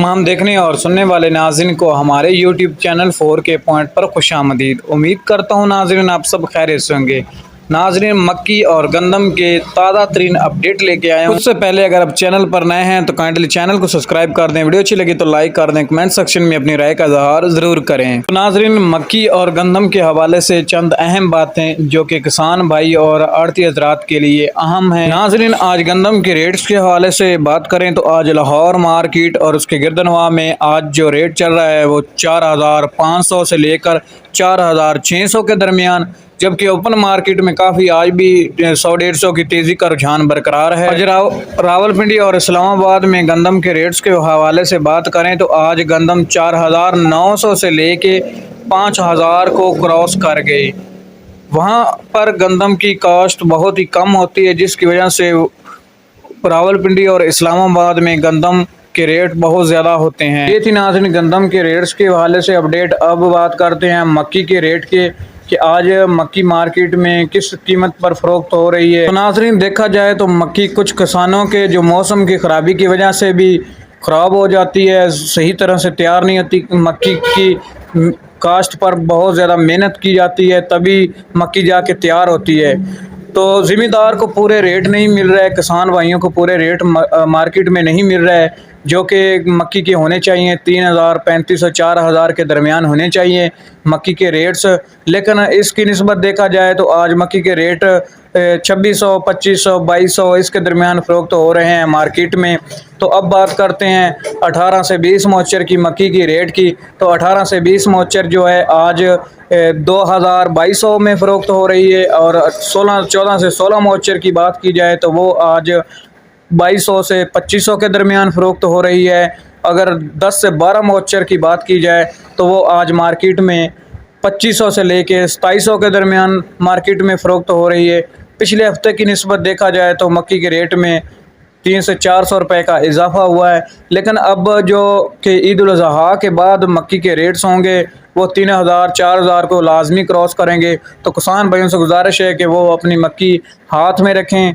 तमाम देखने और सुनने वाले नाज़रीन को हमारे यूट्यूब चैनल 4K पॉइंट पर खुशामदीद। उम्मीद करता हूँ नाज़रीन आप सब खैरियत से होंगे। नाज़रीन मक्की और गंदम के ताज़ा तरीन अपडेट लेके आए हैं। उससे पहले अगर आप चैनल पर नए हैं तो काइंडली चैनल को सब्सक्राइब कर दें, वीडियो अच्छी लगी तो लाइक कर दें, कमेंट सेक्शन में अपनी राय का इज़हार ज़रूर करें। तो नाज़रीन मक्की और गंदम के हवाले से चंद अहम बातें जो कि किसान भाई और आड़ती हज़रात के लिए अहम हैं। नाज़रीन आज गंदम के रेट्स के हवाले से बात करें तो आज लाहौर मार्केट और उसके गिरदनवा में आज जो रेट चल रहा है वो 4500 से लेकर 4600 के दरमियान, जबकि ओपन मार्केट में काफ़ी आज भी 100-150 की तेज़ी का रुझान बरकरार है। आज रावलपिंडी और इस्लामाबाद में गंदम के रेट्स के हवाले से बात करें तो आज गंदम 4900 से लेके 5000 को क्रॉस कर गई। वहाँ पर गंदम की कास्ट बहुत ही कम होती है, जिसकी वजह से रावलपिंडी और इस्लामाबाद में गंदम के रेट बहुत ज़्यादा होते हैं। ये थी नाज़रीन गंदम के रेट्स के हवाले से अपडेट। अब बात करते हैं मक्की के रेट के कि आज मक्की मार्केट में किस कीमत पर फ़रोख्त हो रही है। तो नाज़रीन देखा जाए तो मक्की कुछ किसानों के जो मौसम की ख़राबी की वजह से भी ख़राब हो जाती है, सही तरह से तैयार नहीं होती। मक्की की काश्त पर बहुत ज़्यादा मेहनत की जाती है तभी मक्की जाके तैयार होती है। तो ज़िम्मेदार को पूरे रेट नहीं मिल रहा है, किसान भाइयों को पूरे रेट मार्केट में नहीं मिल रहा है जो कि मक्की के होने चाहिए। 3000, 3500, 4000 के दरमियान होने चाहिए मक्की के रेट्स, लेकिन इसकी निस्बत देखा जाए तो आज मक्की के रेट 2600, 2500, 2200 इसके दरमियान फ़रोख्त हो रहे हैं मार्केट में। तो अब बात करते हैं 18 से 20 मौचर की मक्की की रेट की। तो 18 से 20 मौचर जो है आज 2200 में फ़रोख्त हो रही है, और 14 से 16 मौचर की बात की जाए तो वो आज 2200 से 2500 के दरमियान फ़रोख्त हो रही है। अगर 10 से 12 मौचर की बात की जाए तो वो आज मार्केट में 2500 से लेके 2700 के दरमियान मार्केट में फ़रोख्त हो रही है। पिछले हफ्ते की निस्बत देखा जाए तो मक्की के रेट में 300 से 400 रुपये का इजाफा हुआ है, लेकिन अब जो कि ईद उल अज़हा के बाद मक्की के रेट्स होंगे वो 3000, 4000 को लाजमी क्रॉस करेंगे। तो किसान भाइयों से गुजारिश है कि वो अपनी मक्की हाथ में रखें